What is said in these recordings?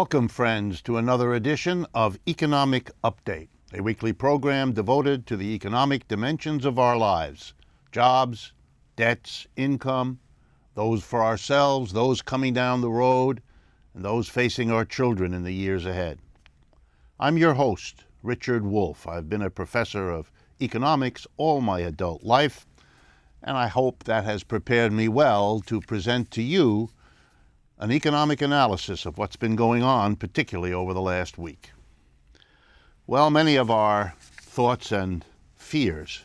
Welcome, friends, to another edition of Economic Update, a weekly program devoted to the economic dimensions of our lives: jobs, debts, income, those for ourselves, those coming down the road, and those facing our children in the years ahead. I'm your host, Richard Wolff. I've been a professor of economics all my adult life, and I hope that has prepared me well to present to you an economic analysis of what's been going on, particularly over the last week. Well, many of our thoughts and fears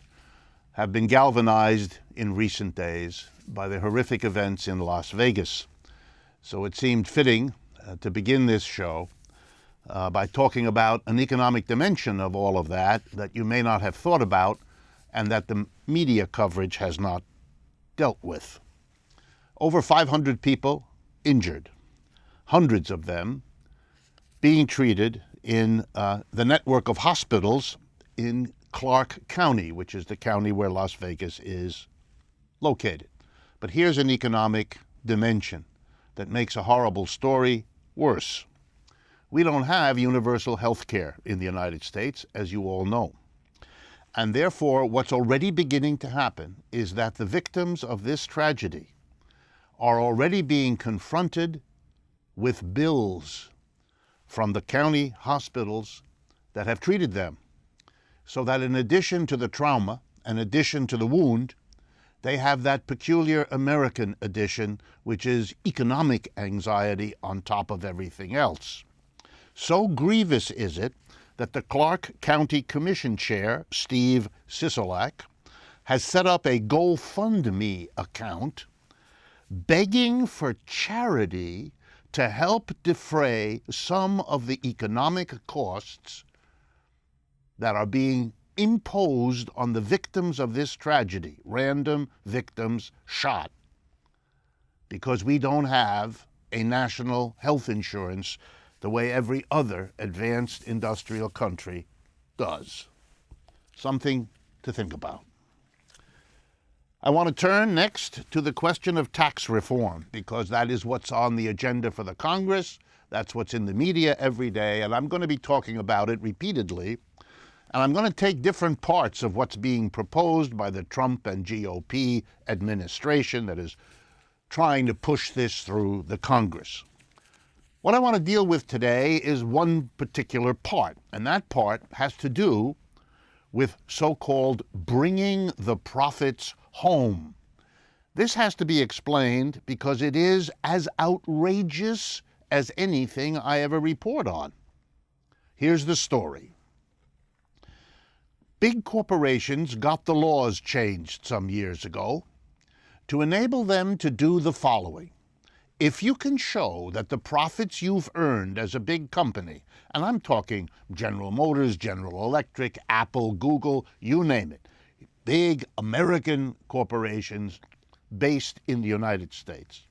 have been galvanized in recent days by the horrific events in Las Vegas. So it seemed fitting to begin this show by talking about an economic dimension of all of that you may not have thought about and that the media coverage has not dealt with. Over 500 people injured, hundreds of them being treated in the network of hospitals in Clark County, which is the county where Las Vegas is located. But here's an economic dimension that makes a horrible story worse. We don't have universal health care in the United States, as you all know. And therefore, what's already beginning to happen is that the victims of this tragedy are already being confronted with bills from the county hospitals that have treated them, so that in addition to the trauma, in addition to the wound, they have that peculiar American addition, which is economic anxiety on top of everything else. So grievous is it that the Clark County Commission Chair, Steve Sisolak, has set up a GoFundMe account begging for charity to help defray some of the economic costs that are being imposed on the victims of this tragedy, random victims shot, because we don't have a national health insurance the way every other advanced industrial country does. Something to think about. I want to turn next to the question of tax reform, because that is what's on the agenda for the Congress. That's what's in the media every day, and I'm going to be talking about it repeatedly. And I'm going to take different parts of what's being proposed by the Trump and GOP administration that is trying to push this through the Congress. What I want to deal with today is one particular part, and that part has to do with so-called bringing the profits home. This has to be explained because it is as outrageous as anything I ever report on. Here's the story. Big corporations got the laws changed some years ago to enable them to do the following. If you can show that the profits you've earned as a big company, and I'm talking General Motors, General Electric, Apple, Google, you name it, big American corporations based in the United States.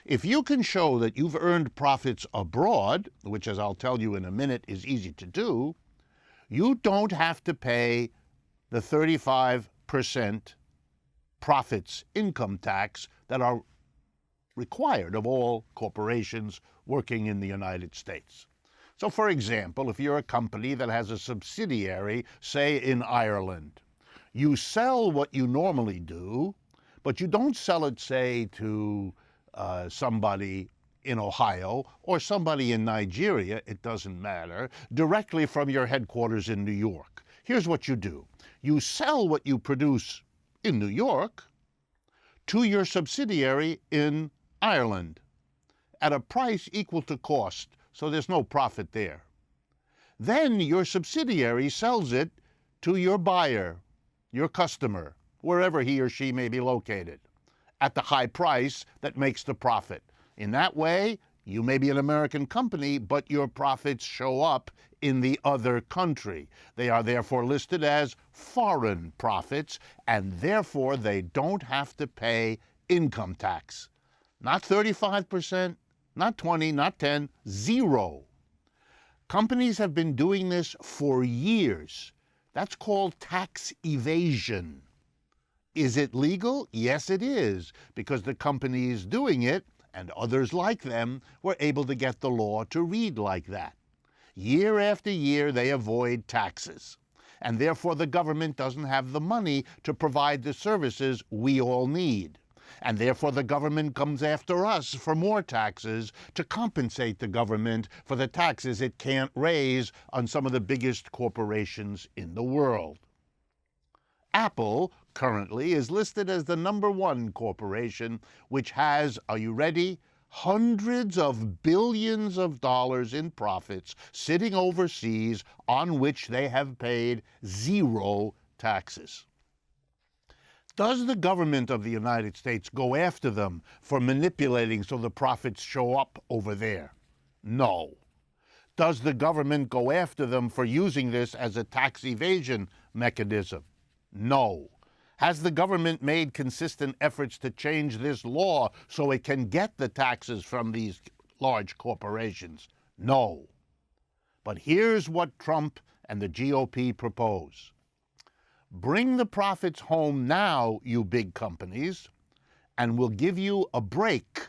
If you can show that you've earned profits abroad, which, as I'll tell you in a minute, is easy to do, you don't have to pay the 35% profits income tax that are required of all corporations working in the United States. So, for example, if you're a company that has a subsidiary, say in Ireland, you sell what you normally do, but you don't sell it, say, to somebody in Ohio or somebody in Nigeria, it doesn't matter, directly from your headquarters in New York. Here's what you do. You sell what you produce in New York to your subsidiary in Ireland at a price equal to cost, so there's no profit there. Then your subsidiary sells it to your buyer, your customer, wherever he or she may be located, at the high price that makes the profit. In that way, you may be an American company, but your profits show up in the other country. They are therefore listed as foreign profits, and therefore they don't have to pay income tax. Not 35%, not 20, not 10, 0. Companies have been doing this for years. That's called tax evasion. Is it legal? Yes, it is, because the company is doing it and others like them were able to get the law to read like that. Year after year, they avoid taxes, and therefore the government doesn't have the money to provide the services we all need. And therefore the government comes after us for more taxes to compensate the government for the taxes it can't raise on some of the biggest corporations in the world. Apple currently is listed as the #1 corporation, which has, are you ready, hundreds of billions of dollars in profits sitting overseas on which they have paid 0 taxes. Does the government of the United States go after them for manipulating so the profits show up over there? No. Does the government go after them for using this as a tax evasion mechanism? No. Has the government made consistent efforts to change this law so it can get the taxes from these large corporations? No. But here's what Trump and the GOP propose. Bring the profits home now, you big companies, and we'll give you a break.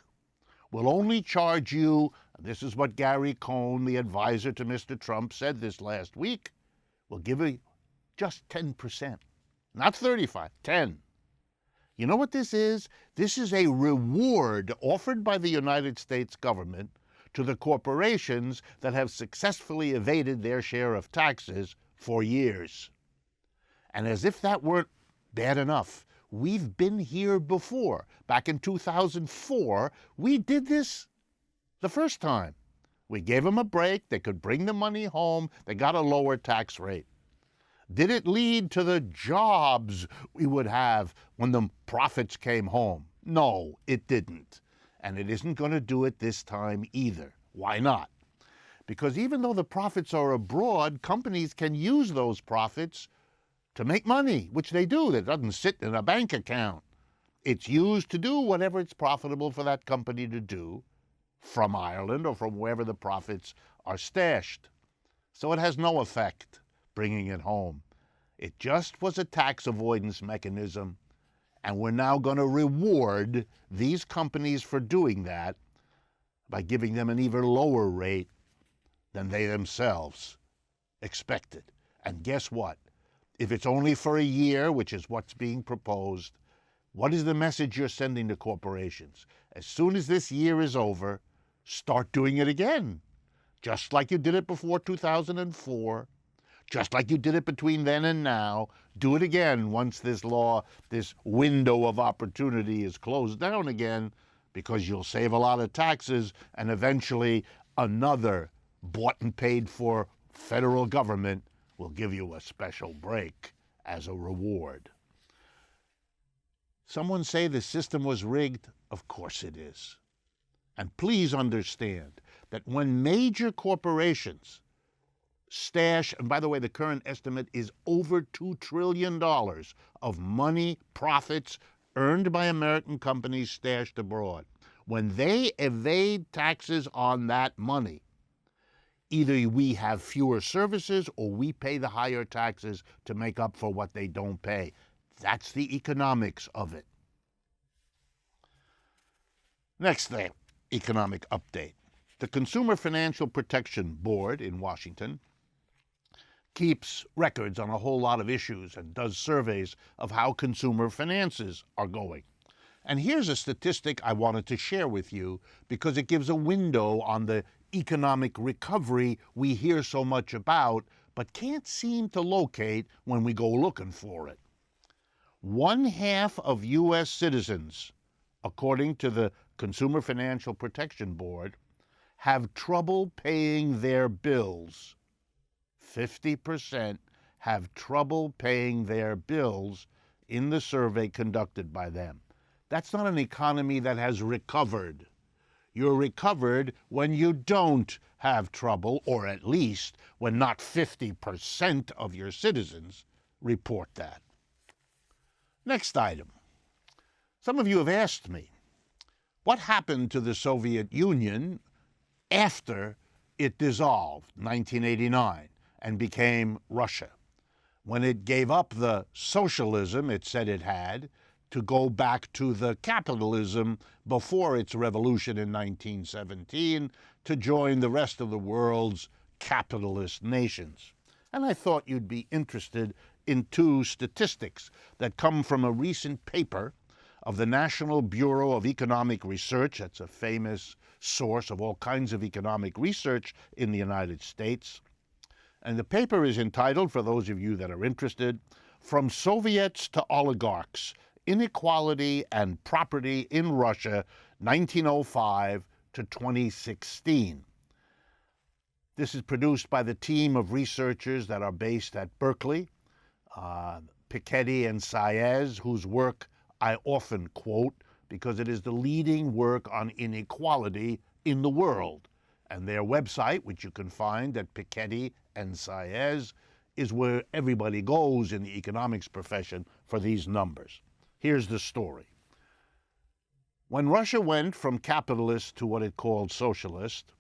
We'll only charge you, this is what Gary Cohn, the advisor to Mr. Trump, said this last week, we'll give you just 10%. Not 35, 10. You know what this is? This is a reward offered by the United States government to the corporations that have successfully evaded their share of taxes for years. And as if that weren't bad enough, we've been here before. Back in 2004, we did this the first time. We gave them a break. They could bring the money home. They got a lower tax rate. Did it lead to the jobs we would have when the profits came home? No, it didn't. And it isn't going to do it this time either. Why not? Because even though the profits are abroad, companies can use those profits to make money, which they do. It doesn't sit in a bank account. It's used to do whatever it's profitable for that company to do from Ireland or from wherever the profits are stashed. So it has no effect bringing it home. It just was a tax avoidance mechanism, and we're now going to reward these companies for doing that by giving them an even lower rate than they themselves expected. And guess what? If it's only for a year, which is what's being proposed, what is the message you're sending to corporations? As soon as this year is over, start doing it again. Just like you did it before 2004, just like you did it between then and now, do it again once this law, this window of opportunity is closed down again, because you'll save a lot of taxes, and eventually another bought and paid for federal government will give you a special break as a reward. Someone say the system was rigged? Of course it is. And please understand that when major corporations stash, and by the way, the current estimate is over $2 trillion of money, profits earned by American companies stashed abroad. When they evade taxes on that money, either we have fewer services or we pay the higher taxes to make up for what they don't pay. That's the economics of it. Next thing, economic update. The Consumer Financial Protection Board in Washington keeps records on a whole lot of issues and does surveys of how consumer finances are going. And here's a statistic I wanted to share with you because it gives a window on the economic recovery we hear so much about but can't seem to locate when we go looking for it. 1/2 of U.S. citizens, according to the Consumer Financial Protection Board, have trouble paying their bills. 50% have trouble paying their bills in the survey conducted by them. That's not an economy that has recovered. You're recovered when you don't have trouble, or at least when not 50% of your citizens report that. Next item. Some of you have asked me, what happened to the Soviet Union after it dissolved in 1989 and became Russia? When it gave up the socialism it said it had, to go back to the capitalism before its revolution in 1917 to join the rest of the world's capitalist nations. And I thought you'd be interested in two statistics that come from a recent paper of the National Bureau of Economic Research. That's a famous source of all kinds of economic research in the United States. And the paper is entitled, for those of you that are interested, From Soviets to Oligarchs, Inequality and Property in Russia, 1905 to 2016. This is produced by the team of researchers that are based at Berkeley, Piketty and Saez, whose work I often quote because it is the leading work on inequality in the world. And their website, which you can find at Piketty and Saez, is where everybody goes in the economics profession for these numbers. Here's the story. When Russia went from capitalist to what it called socialist,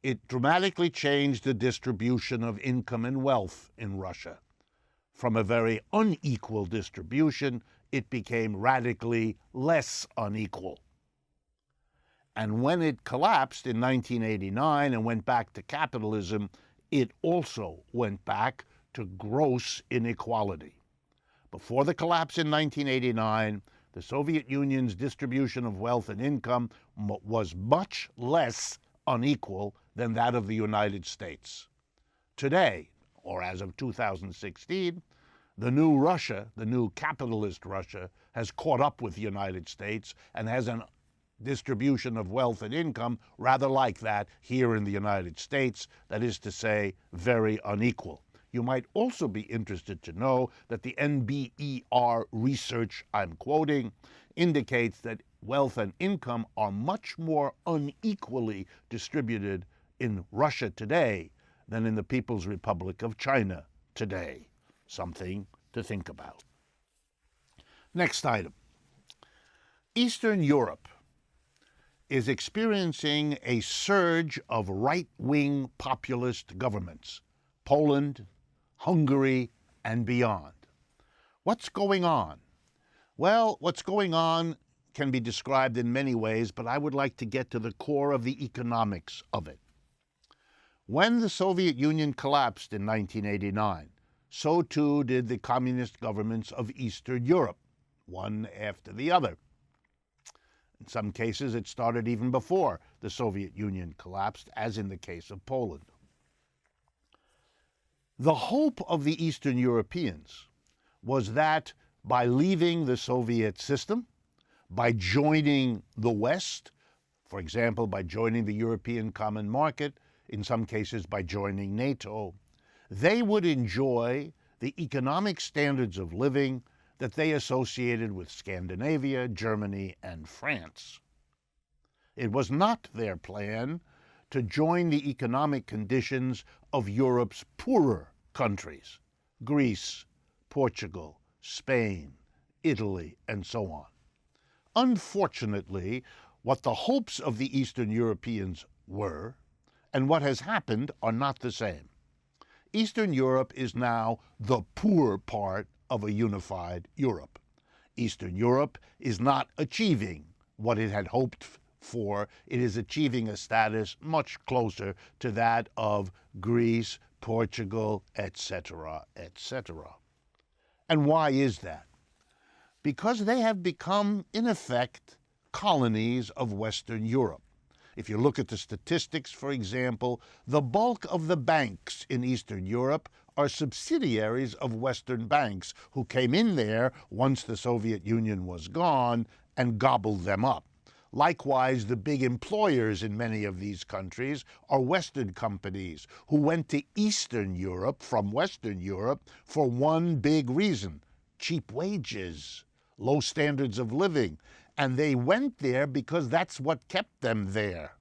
it dramatically changed the distribution of income and wealth in Russia. From a very unequal distribution, it became radically less unequal. And when it collapsed in 1989 and went back to capitalism, it also went back to gross inequality. Before the collapse in 1989, the Soviet Union's distribution of wealth and income was much less unequal than that of the United States. Today, or as of 2016, the new Russia, the new capitalist Russia, has caught up with the United States and has a distribution of wealth and income rather like that here in the United States, that is to say, very unequal. You might also be interested to know that the NBER research I'm quoting indicates that wealth and income are much more unequally distributed in Russia today than in the People's Republic of China today. Something to think about. Next item. Eastern Europe is experiencing a surge of right-wing populist governments. Poland, Hungary, and beyond. What's going on? Well, what's going on can be described in many ways, but I would like to get to the core of the economics of it. When the Soviet Union collapsed in 1989, so too did the communist governments of Eastern Europe, one after the other. In some cases, it started even before the Soviet Union collapsed, as in the case of Poland. The hope of the Eastern Europeans was that by leaving the Soviet system, by joining the West, for example, by joining the European Common Market, in some cases by joining NATO, they would enjoy the economic standards of living that they associated with Scandinavia, Germany, and France. It was not their plan to join the economic conditions of Europe's poorer countries, Greece, Portugal, Spain, Italy, and so on. Unfortunately, what the hopes of the Eastern Europeans were and what has happened are not the same. Eastern Europe is now the poor part of a unified Europe. Eastern Europe is not achieving what it had hoped for. It is achieving a status much closer to that of Greece, Portugal, etc., etc. And why is that? Because they have become, in effect, colonies of Western Europe. If you look at the statistics, for example, the bulk of the banks in Eastern Europe are subsidiaries of Western banks who came in there once the Soviet Union was gone and gobbled them up. Likewise, the big employers in many of these countries are Western companies who went to Eastern Europe from Western Europe for one big reason: cheap wages, low standards of living. And they went there because that's what kept them there.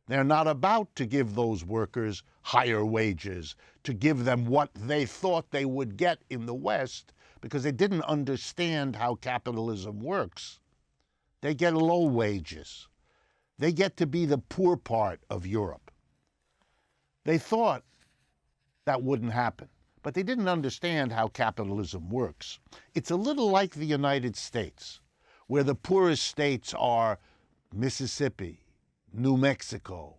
They're not about to give those workers higher wages, to give them what they thought they would get in the West, because they didn't understand how capitalism works. They get low wages. They get to be the poor part of Europe. They thought that wouldn't happen. but they didn't understand how capitalism works. It's a little like the United States, where the poorest states are Mississippi, New Mexico,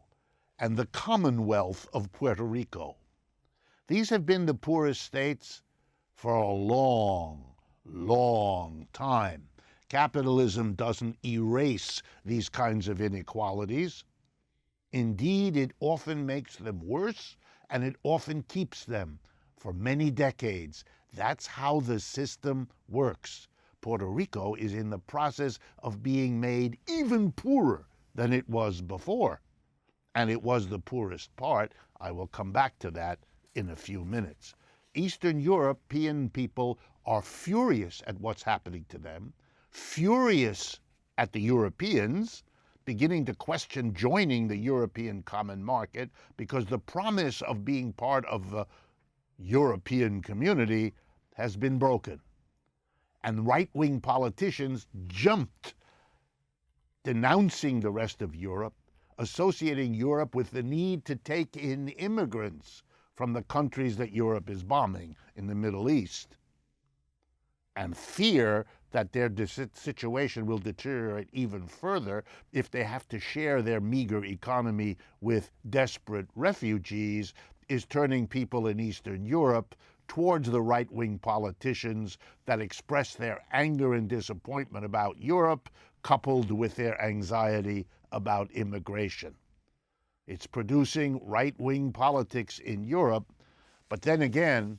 and the Commonwealth of Puerto Rico. These have been the poorest states for a long, long time. Capitalism doesn't erase these kinds of inequalities. Indeed, it often makes them worse, and it often keeps them for many decades. That's how the system works. Puerto Rico is in the process of being made even poorer than it was before. And it was the poorest part. I will come back to that in a few minutes. Eastern European people are furious at what's happening to them, furious at the Europeans, beginning to question joining the European common market because the promise of being part of the European community has been broken. And right-wing politicians jumped, denouncing the rest of Europe, associating Europe with the need to take in immigrants from the countries that Europe is bombing in the Middle East, and fear that their situation will deteriorate even further if they have to share their meager economy with desperate refugees, is turning people in Eastern Europe towards the right-wing politicians that express their anger and disappointment about Europe, coupled with their anxiety about immigration. It's producing right-wing politics in Europe, but then again,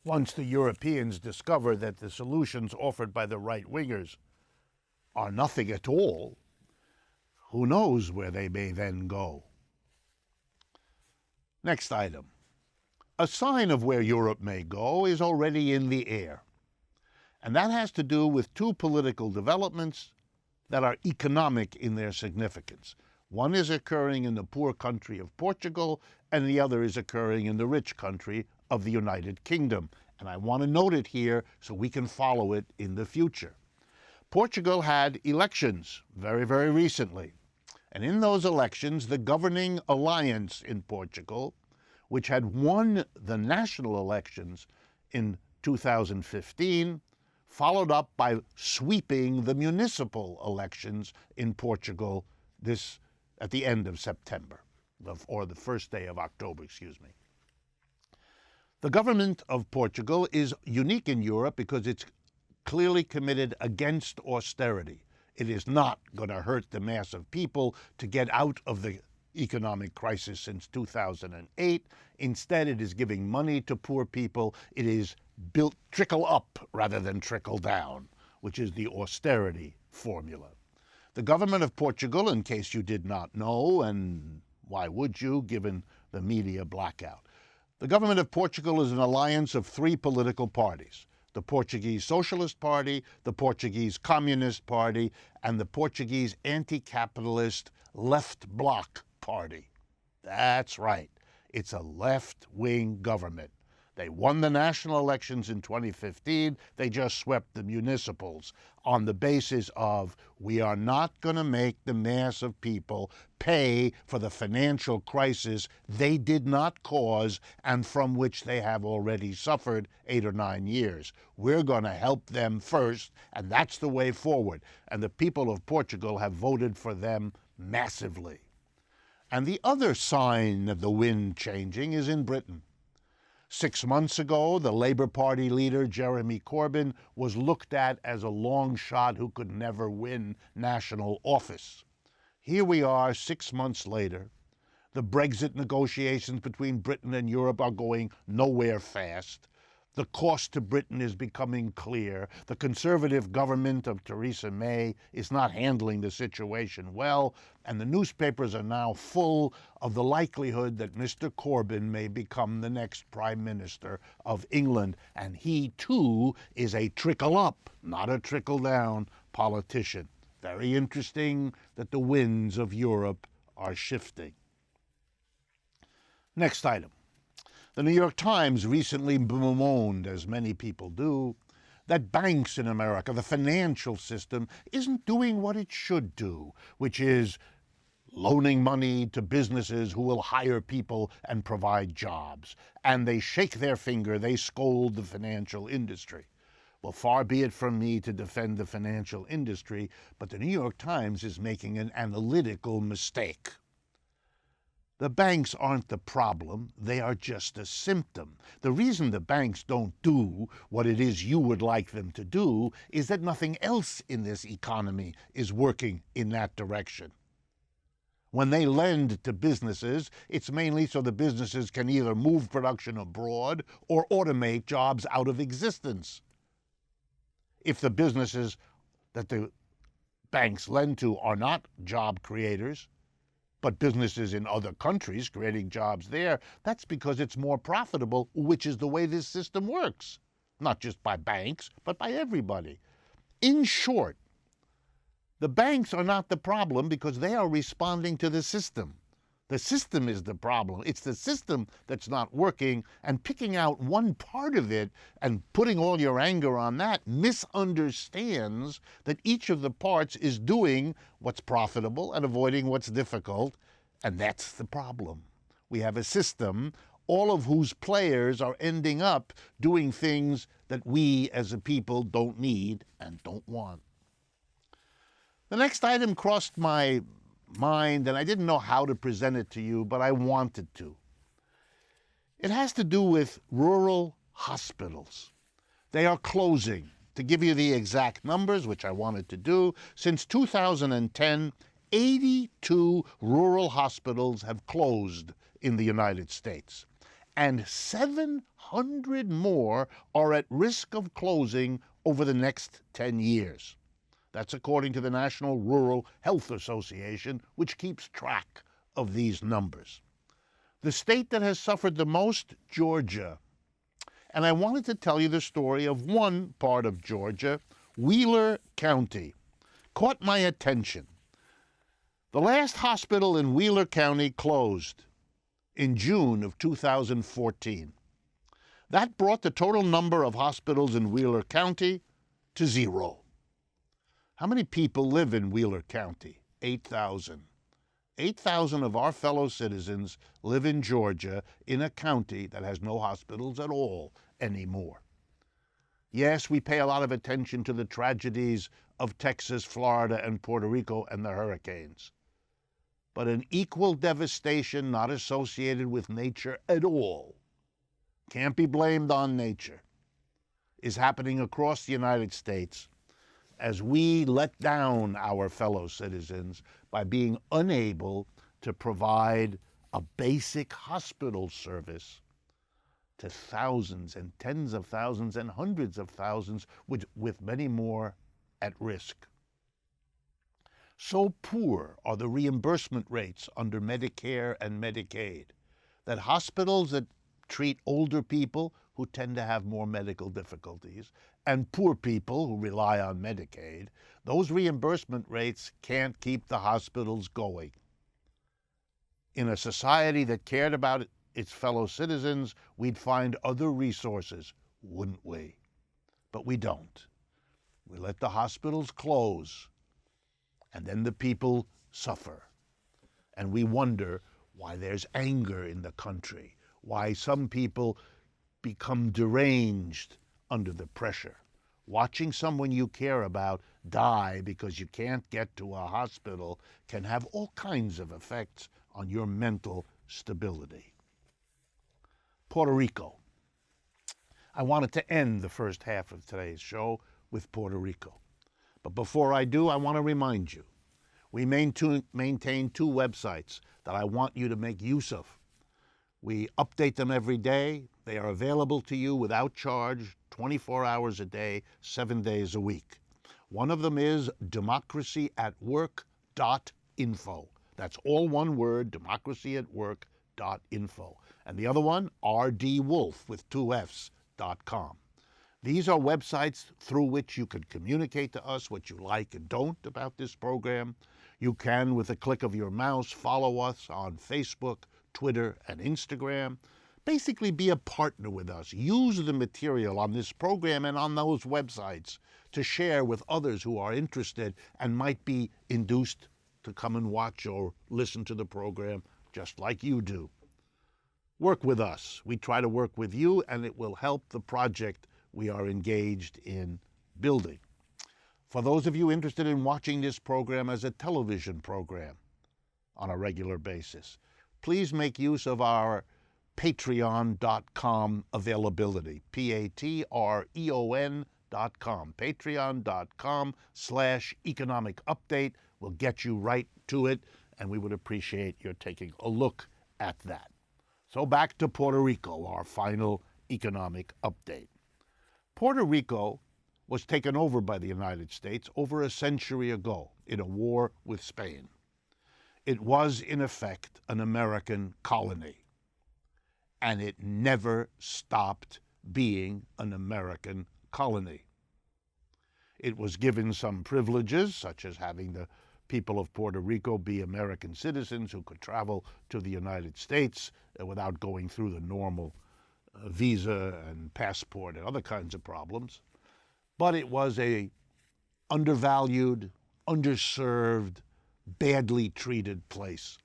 once the Europeans discover that the solutions offered by the right-wingers are nothing at all, who knows where they may then go. Next item. A sign of where Europe may go is already in the air, and that has to do with two political developments that are economic in their significance. One is occurring in the poor country of Portugal, and the other is occurring in the rich country of the United Kingdom. And I want to note it here so we can follow it in the future. Portugal had elections very, very recently. And in those elections, the governing alliance in Portugal, which had won the national elections in 2015, followed up by sweeping the municipal elections in Portugal at the end of September, or the first day of October, excuse me. The government of Portugal is unique in Europe because it's clearly committed against austerity. It is not going to hurt the mass of people to get out of the economic crisis since 2008. Instead, it is giving money to poor people. It is built trickle up rather than trickle down, which is the austerity formula. The government of Portugal, in case you did not know, and why would you, given the media blackout, the government of Portugal is an alliance of three political parties: the Portuguese Socialist Party, the Portuguese Communist Party, and the Portuguese anti-capitalist Left Bloc Party. That's right. It's a left-wing government. They won the national elections in 2015. They just swept the municipals on the basis of, we are not going to make the mass of people pay for the financial crisis they did not cause and from which they have already suffered 8 or 9 years. We're going to help them first, and that's the way forward. And the people of Portugal have voted for them massively. And the other sign of the wind changing is in Britain. 6 months ago, the Labour Party leader, Jeremy Corbyn, was looked at as a long shot who could never win national office. Here we are 6 months later. The Brexit negotiations between Britain and Europe are going nowhere fast. The cost to Britain is becoming clear. The Conservative government of Theresa May is not handling the situation well, and the newspapers are now full of the likelihood that Mr. Corbyn may become the next Prime Minister of England, and he too is a trickle-up, not a trickle-down politician. Very interesting that the winds of Europe are shifting. Next item. The New York Times recently bemoaned, as many people do, that banks in America, the financial system, isn't doing what it should do, which is loaning money to businesses who will hire people and provide jobs. And they shake their finger, they scold the financial industry. Well, far be it from me to defend the financial industry, but the New York Times is making an analytical mistake. The banks aren't the problem, they are just a symptom. The reason the banks don't do what it is you would like them to do is that nothing else in this economy is working in that direction. When they lend to businesses, it's mainly so the businesses can either move production abroad or automate jobs out of existence. If the businesses that the banks lend to are not job creators, but businesses in other countries creating jobs there, that's because it's more profitable, which is the way this system works. Not just by banks, but by everybody. In short, the banks are not the problem because they are responding to the system. The system is the problem. It's the system that's not working, and picking out one part of it and putting all your anger on that misunderstands that each of the parts is doing what's profitable and avoiding what's difficult, and that's the problem. We have a system, all of whose players are ending up doing things that we as a people don't need and don't want. The next item crossed my mind, and I didn't know how to present it to you, but I wanted to. It has to do with rural hospitals. They are closing. To give you the exact numbers, which I wanted to do, since 2010, 82 rural hospitals have closed in the United States, and 700 more are at risk of closing over the next 10 years. That's according to the National Rural Health Association, which keeps track of these numbers. The state that has suffered the most, Georgia. And I wanted to tell you the story of one part of Georgia, Wheeler County. Caught my attention. The last hospital in Wheeler County closed in June of 2014. That brought the total number of hospitals in Wheeler County to 0. How many people live in Wheeler County? 8,000. 8,000 of our fellow citizens live in Georgia, in a county that has no hospitals at all anymore. Yes, we pay a lot of attention to the tragedies of Texas, Florida, and Puerto Rico and the hurricanes. But an equal devastation not associated with nature at all, can't be blamed on nature, is happening across the United States as we let down our fellow citizens by being unable to provide a basic hospital service to thousands and tens of thousands and hundreds of thousands, with many more at risk. So poor are the reimbursement rates under Medicare and Medicaid that hospitals that treat older people who tend to have more medical difficulties and poor people who rely on Medicaid, those reimbursement rates can't keep the hospitals going. In a society that cared about its fellow citizens, we'd find other resources, wouldn't we? But we don't. We let the hospitals close, and then the people suffer. And we wonder why there's anger in the country, why some people become deranged under the pressure. Watching someone you care about die because you can't get to a hospital can have all kinds of effects on your mental stability. Puerto Rico. I wanted to end the first half of today's show with Puerto Rico. But before I do, I want to remind you, we maintain 2 websites that I want you to make use of. We update them every day. They are available to you without charge, 24 hours a day, 7 days a week. One of them is democracyatwork.info. That's all one word, democracyatwork.info. And the other one, rdwolf with 2 Fs.com. These are websites through which you can communicate to us what you like and don't about this program. You can, with a click of your mouse, follow us on Facebook, Twitter, and Instagram. Basically, be a partner with us. Use the material on this program and on those websites to share with others who are interested and might be induced to come and watch or listen to the program just like you do. Work with us. We try to work with you, and it will help the project we are engaged in building. For those of you interested in watching this program as a television program on a regular basis, please make use of our patreon.com availability, patreon.com, patreon.com/economic update will get you right to it, and we would appreciate your taking a look at that. So back to Puerto Rico, our final economic update. Puerto Rico was taken over by the United States over a century ago in a war with Spain. It was, in effect, an American colony, and it never stopped being an American colony. It was given some privileges, such as having the people of Puerto Rico be American citizens who could travel to the United States without going through the normal visa and passport and other kinds of problems. But it was a undervalued, underserved, badly treated place,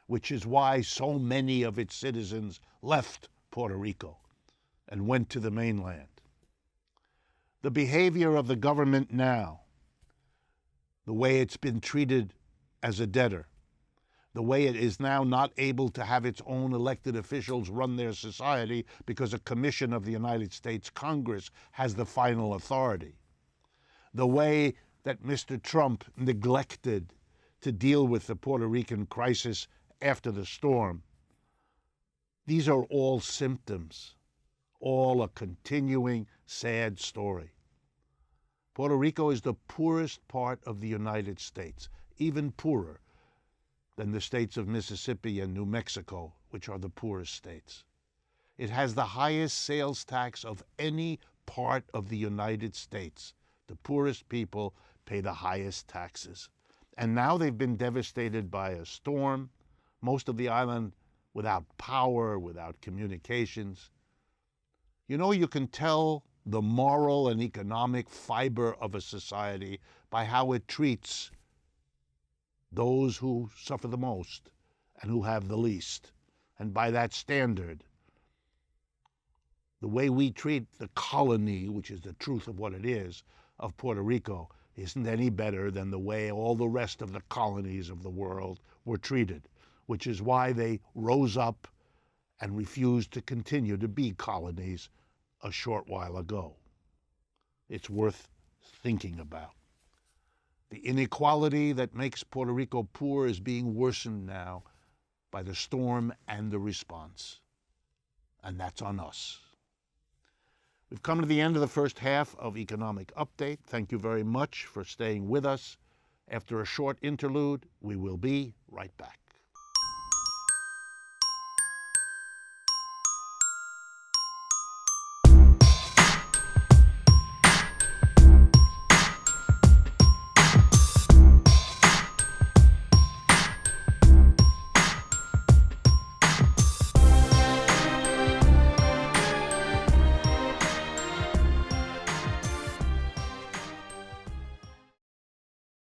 which is why so many of its citizens left Puerto Rico and went to the mainland. The behavior of the government now, the way it's been treated as a debtor, the way it is now not able to have its own elected officials run their society because a commission of the United States Congress has the final authority, the way that Mr. Trump neglected to deal with the Puerto Rican crisis after the storm. These are all symptoms, all a continuing sad story. Puerto Rico is the poorest part of the United States, even poorer than the states of Mississippi and New Mexico, which are the poorest states. It has the highest sales tax of any part of the United States. The poorest people pay the highest taxes. And now they've been devastated by a storm, most of the island without power, without communications. You know, you can tell the moral and economic fiber of a society by how it treats those who suffer the most and who have the least. And by that standard, the way we treat the colony, which is the truth of what it is, of Puerto Rico, isn't any better than the way all the rest of the colonies of the world were treated, which is why they rose up and refused to continue to be colonies a short while ago. It's worth thinking about. The inequality that makes Puerto Rico poor is being worsened now by the storm and the response, and that's on us. We've come to the end of the first half of Economic Update. Thank you very much for staying with us. After a short interlude, we will be right back.